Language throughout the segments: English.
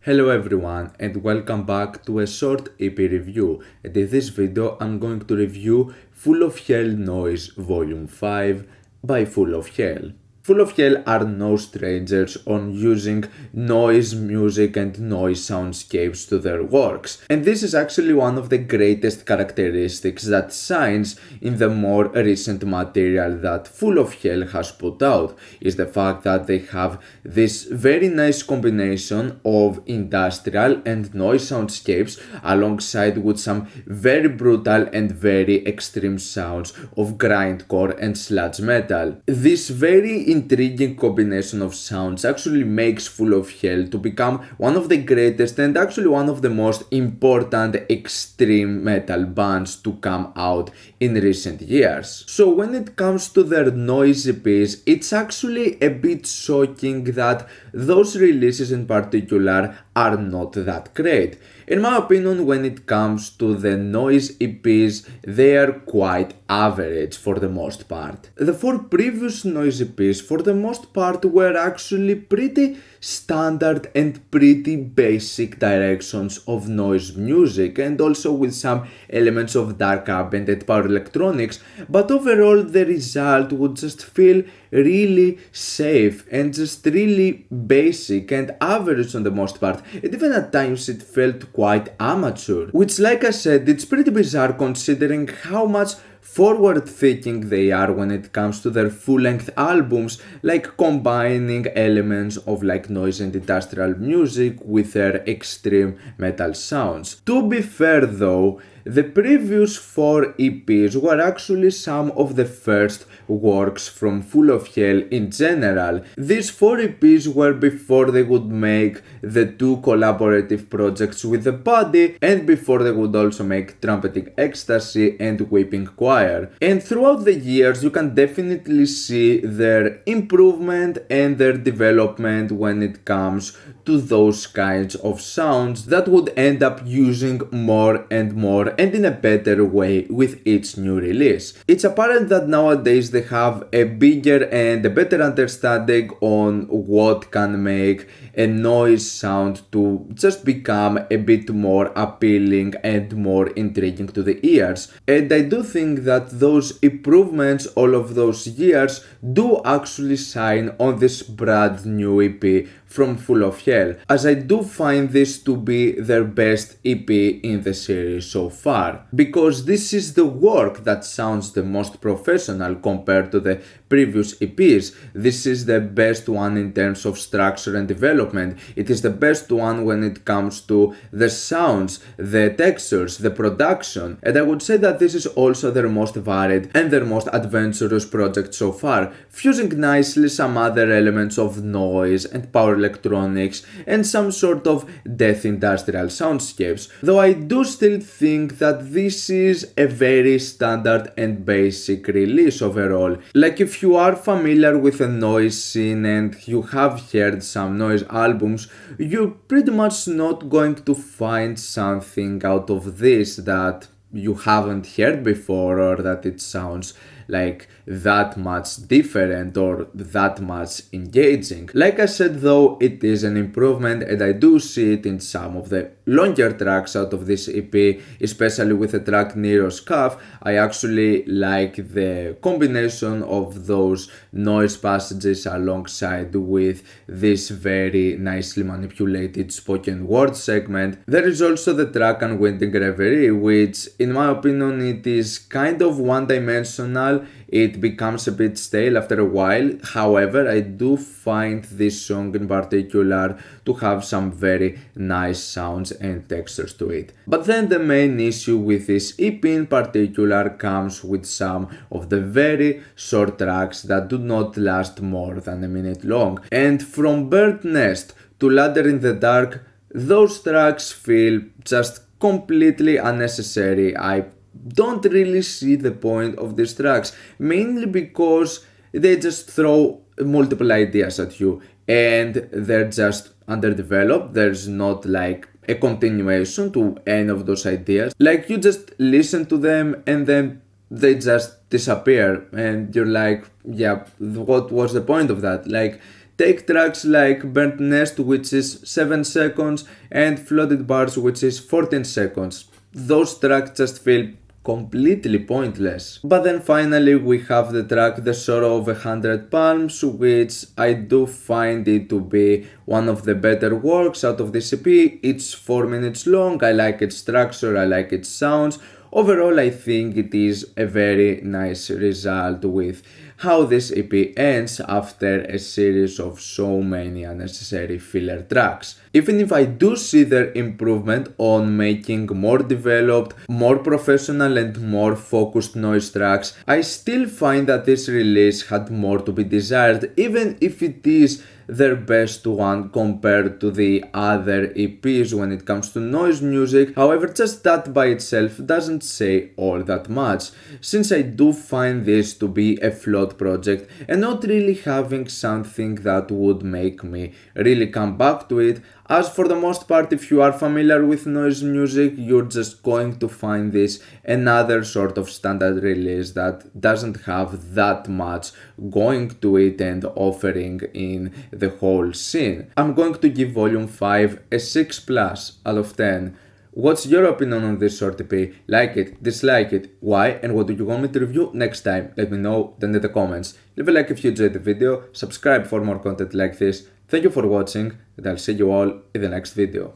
Hello everyone and welcome back to a short EP review, and in this video I'm going to review Full of Hell Noise Volume 5 by Full of Hell. Full of Hell are no strangers on using noise music and noise soundscapes to their works, and this is actually one of the greatest characteristics that shines in the more recent material that Full of Hell has put out, is the fact that they have this very nice combination of industrial and noise soundscapes alongside with some very brutal and very extreme sounds of grindcore and sludge metal. This very intriguing combination of sounds actually makes Full of Hell to become one of the greatest and actually one of the most important extreme metal bands to come out in recent years. So when it comes to their noise EPs, it's actually a bit shocking that those releases in particular are not that great. In my opinion, when it comes to the noise EPs, they are quite average for the most part. The four previous noise EPs for the most part were actually pretty standard and pretty basic directions of noise music, and also with some elements of dark ambient and power electronics, but overall the result would just feel really safe and just really basic and average on the most part, and even at times it felt quite amateur, which, like I said, it's pretty bizarre considering how much forward thinking they are when it comes to their full-length albums, like combining elements of like noise and industrial music with their extreme metal sounds. To be fair though, the previous 4 EPs were actually some of the first works from Full of Hell in general. These 4 EPs were before they would make the 2 collaborative projects with The Body, and before they would also make Trumpeting Ecstasy and Weeping Choir. And throughout the years you can definitely see their improvement and their development when it comes to those kinds of sounds that would end up using more and more and in a better way with each new release. It's apparent that nowadays they have a bigger and a better understanding on what can make a noise sound to just become a bit more appealing and more intriguing to the ears. And I do think that those improvements all of those years do actually shine on this brand new EP from Full of Hell, as I do find this to be their best EP in the series so far, because this is the work that sounds the most professional compared to the previous EPs. This is the best one in terms of structure and development. It is the best one when it comes to the sounds, the textures, the production, and I would say that this is also their most varied and their most adventurous project so far, fusing nicely some other elements of noise and power electronics and some sort of death industrial soundscapes, though I do still think that this is a very standard and basic release overall. Like, if you are familiar with the noise scene and you have heard some noise albums, you're pretty much not going to find something out of this that you haven't heard before, or that it sounds like that much different or that much engaging. Like I said though, it is an improvement, and I do see it in some of the longer tracks out of this EP, especially with the track Nero's Cuff. I actually like the combination of those noise passages alongside with this very nicely manipulated spoken word segment. There is also the track Unwinding Reverie, which in my opinion it is kind of one-dimensional. It becomes a bit stale after a while. However, I do find this song in particular to have some very nice sounds and textures to it. But then the main issue with this EP in particular comes with some of the very short tracks that do not last more than a minute long. And from Bird Nest to Ladder in the Dark, those tracks feel just completely unnecessary. I don't really see the point of these tracks, mainly because they just throw multiple ideas at you and they're just underdeveloped. There's not like a continuation to any of those ideas. Like, you just listen to them and then they just disappear and you're like, yeah, what was the point of that? Like, Take tracks like Burnt Nest, which is 7 seconds, and Flooded Barge, which is 14 seconds. Those tracks just feel completely pointless. But then finally we have the track The Sorrow of 100 Palms, which I do find it to be one of the better works out of this EP. It's 4 minutes long, I like its structure, I like its sounds. Overall, I think it is a very nice result with how this EP ends after a series of so many unnecessary filler tracks. Even if I do see their improvement on making more developed, more professional and more focused noise tracks, I still find that this release had more to be desired, even if it is their best one compared to the other EPs when it comes to noise music. However, just that by itself doesn't say all that much, since I do find this to be a flawed project and not really having something that would make me really come back to it. As for the most part, if you are familiar with noise music, you're just going to find this another sort of standard release that doesn't have that much going to it and offering in the whole scene. I'm going to give Volume 5 a 6 plus out of 10. What's your opinion on this short EP? Like it, dislike it, why, and what do you want me to review next time? Let me know down in the comments. Leave a like if you enjoyed the video, subscribe for more content like this. Thank you for watching, and I'll see you all in the next video.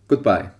Goodbye.